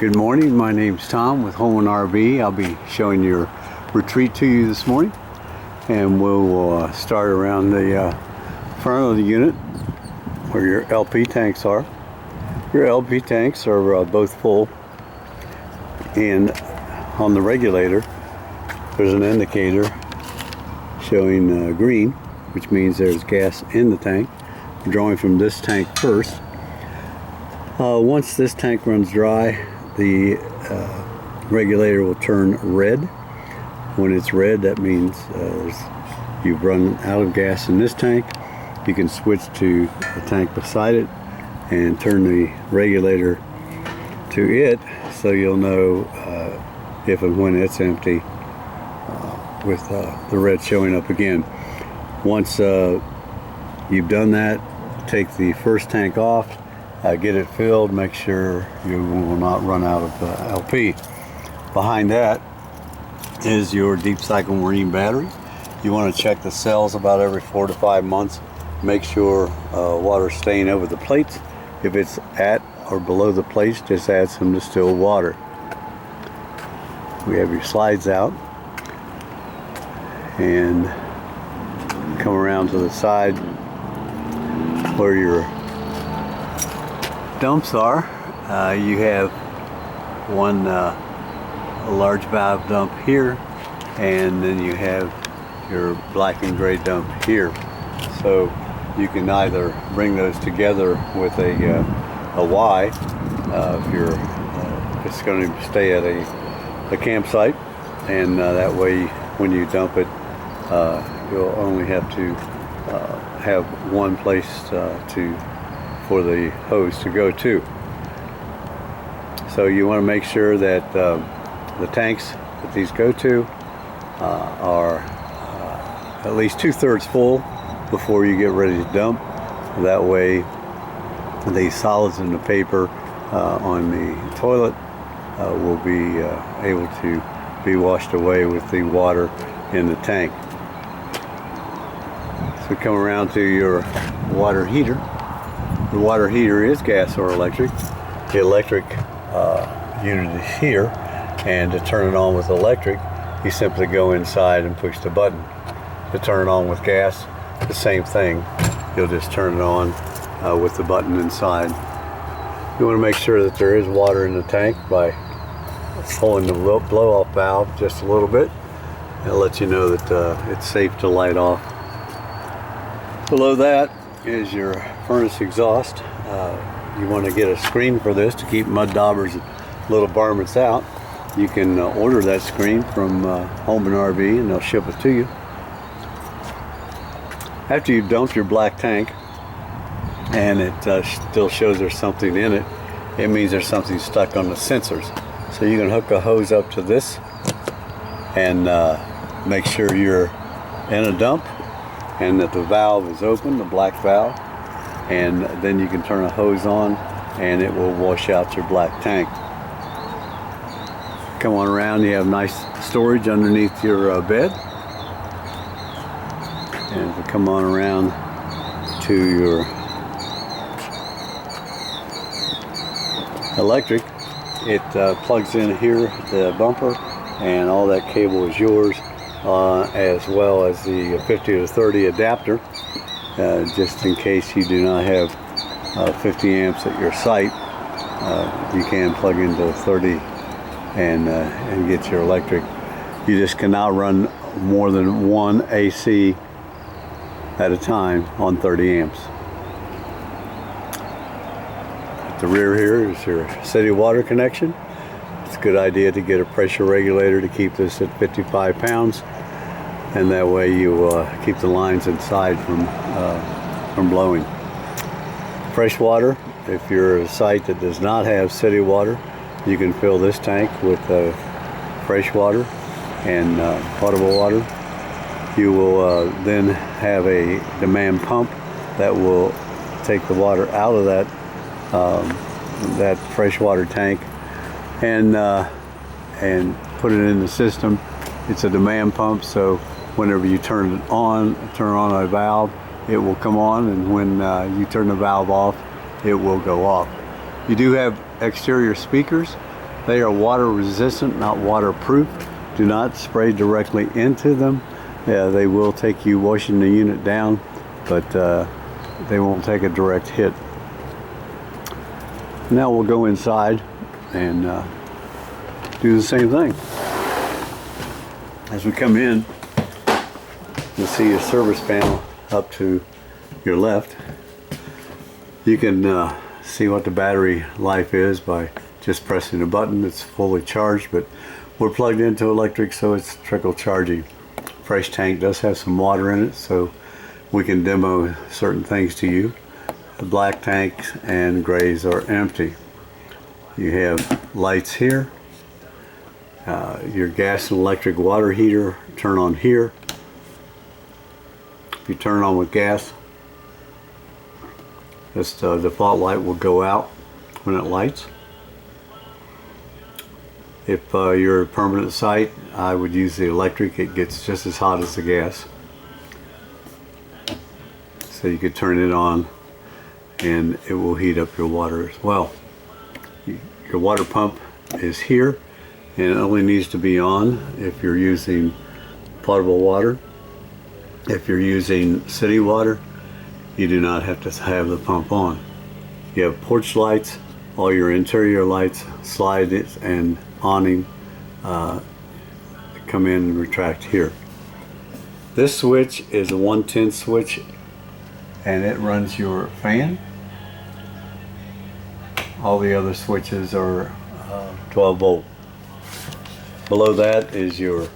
Good morning, my name's Tom with Holman RV. I'll be showing your retreat to you this morning, and we'll start around the front of the unit where your LP tanks are. Your LP tanks are both full, and on the regulator there's an indicator showing green, which means there's gas in the tank. I'm drawing from this tank first. Once this tank runs dry, the regulator will turn red. When it's red, that means you've run out of gas in this tank. You can switch to the tank beside it and turn the regulator to it, so you'll know if and when it's empty, with the red showing up again. Once you've done that, take the first tank off, get it filled, make sure you will not run out of LP. Behind that is your deep cycle marine battery. You want to check the cells about every 4 to 5 months. Make sure water's staying over the plates. If it's at or below the plates, just add some distilled water. We have your slides out, and come around to the side where your dumps are. You have one large valve dump here, and then you have your black and gray dump here. So you can either bring those together with a Y if it's going to stay at a campsite, and that way when you dump it, you'll only have to have one place for the hose to go to. So you want to make sure that the tanks that these go to are at least 2/3 full before you get ready to dump. That way the solids in the paper on the toilet will be able to be washed away with the water in the tank. So come around to your water heater. The water heater is gas or electric. The electric unit is here, and to turn it on with electric, you simply go inside and push the button. To turn it on with gas, the same thing. You'll just turn it on with the button inside. You want to make sure that there is water in the tank by pulling the blow-off valve just a little bit. It'll let you know that it's safe to light off. Below that is your furnace exhaust. You want to get a screen for this to keep mud daubers and little varmints out. You can order that screen from Holman RV, and they'll ship it to you. After you dump your black tank and it still shows there's something in it, it means there's something stuck on the sensors. So you can hook a hose up to this and make sure you're in a dump and that the valve is open, the black valve, and then you can turn a hose on and it will wash out your black tank. Come on around, you have nice storage underneath your bed. And if we come on around to your electric, it plugs in here, the bumper, and all that cable is yours, as well as the 50 to 30 adapter, just in case you do not have 50 amps at your site. You can plug into 30 and get your electric. You just cannot run more than one AC at a time on 30 amps. At the rear here is your city water connection. It's a good idea to get a pressure regulator to keep this at 55 pounds, and that way you keep the lines inside from blowing. Fresh water, if you're a site that does not have city water, you can fill this tank with fresh water and potable water. You will then have a demand pump that will take the water out of that freshwater tank and put it in the system. It's a demand pump, so whenever you turn on a valve, it will come on, and when you turn the valve off, it will go off. You do have exterior speakers, They are water resistant, not waterproof. Do not spray directly into them. Yeah, they will take you washing the unit down, but they won't take a direct hit. Now we'll go inside and do the same thing. As we come in, you'll see a service panel up to your left. You can see what the battery life is by just pressing a button. It's fully charged, but we're plugged into electric, so it's trickle charging. Fresh tank does have some water in it, so we can demo certain things to you. The black tanks and grays are empty. You have lights here. Your gas and electric water heater turn on here. If you turn on with gas, this default light will go out when it lights. If you're a permanent site, I would use the electric. It gets just as hot as the gas. So you could turn it on and it will heat up your water as well. Your water pump is here, and it only needs to be on if you're using potable water. If you're using city water, you do not have to have the pump on. You have porch lights, all your interior lights, slide it and awning come in and retract here. This switch is a 110 switch, and it runs your fan. All the other switches are 12 volt. Below that is your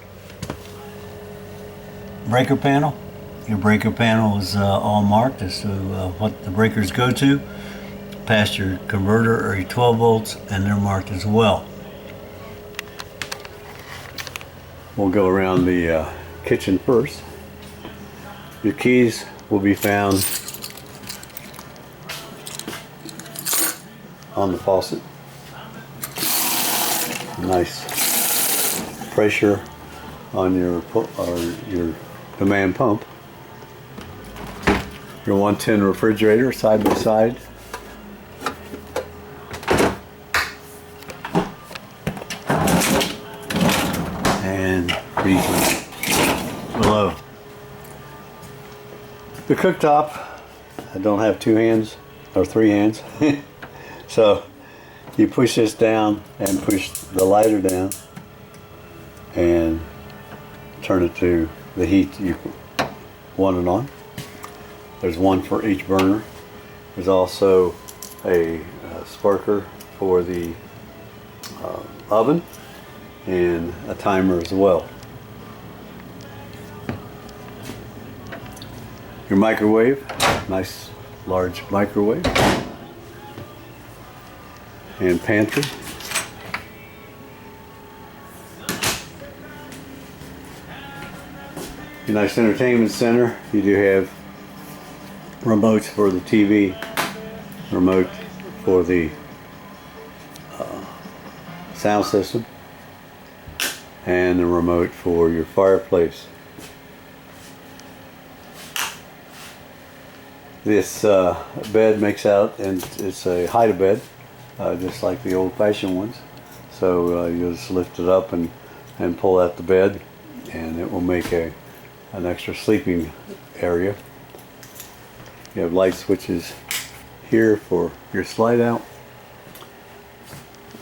breaker panel. Your breaker panel is all marked as to what the breakers go to. Past your converter or your 12 volts, and they're marked as well. We'll go around the kitchen first. Your keys will be found on the faucet. Nice pressure on your demand pump. Your 110 refrigerator side by side. And freezer below. The cooktop, I don't have two hands or three hands. So you push this down and push the lighter down and turn it to the heat you want it on. There's one for each burner. There's also a sparker for the oven and a timer as well. Your microwave, nice large microwave. And pantry. Your nice entertainment center. You do have remotes for the TV, remote for the sound system, and the remote for your fireplace. This bed makes out, and it's a hide-a-bed, just like the old-fashioned ones. So you'll just lift it up and pull out the bed, and it will make an extra sleeping area. You have light switches here for your slide out,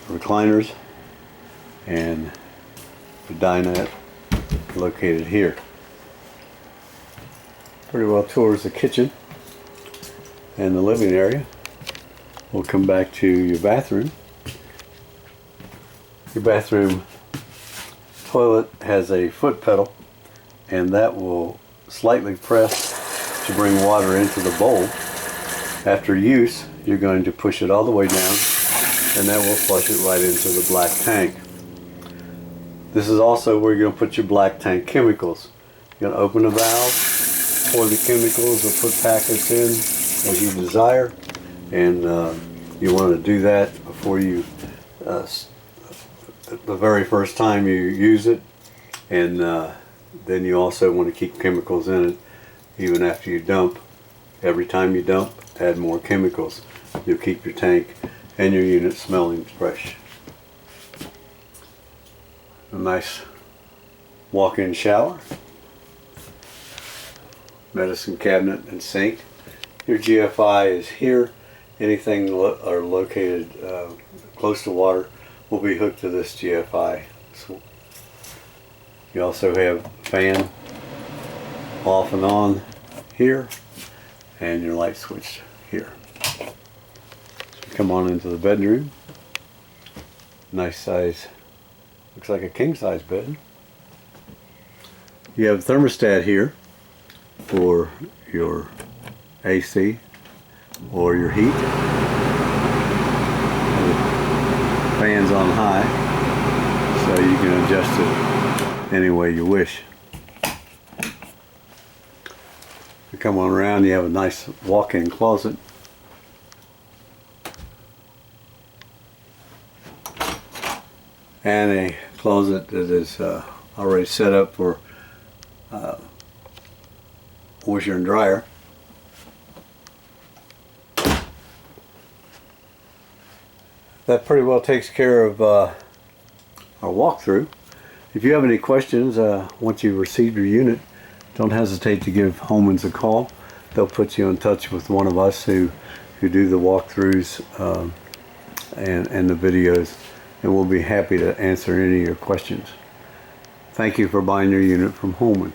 recliners, and the dinette located here. Pretty well tours the kitchen and the living area. We'll come back to your bathroom. Your bathroom toilet has a foot pedal, and that will slightly press to bring water into the bowl. After use, you're going to push it all the way down, and that will flush it right into the black tank. This is also where you're going to put your black tank chemicals. You're going to open the valve, pour the chemicals or put packets in as you desire, and you want to do that before you the very first time you use it, and then you also want to keep chemicals in it even after you dump. Every time you dump, add more chemicals. You'll keep your tank and your unit smelling fresh. A nice walk-in shower, medicine cabinet and sink. Your GFI is here. Anything are located close to water will be hooked to this GFI. So you also have fan off and on here, and your light switch here. So come on into the bedroom. Nice size, looks like a king size bed. You have a thermostat here for your AC or your heat. Fans on high, so you can adjust it any way you wish. You come on around, you have a nice walk-in closet. And a closet that is already set up for washer and dryer. That pretty well takes care of our walkthrough. If you have any questions once you've received your unit, don't hesitate to give Holman's a call. They'll put you in touch with one of us who do the walkthroughs and the videos, and we'll be happy to answer any of your questions. Thank you for buying your unit from Holman.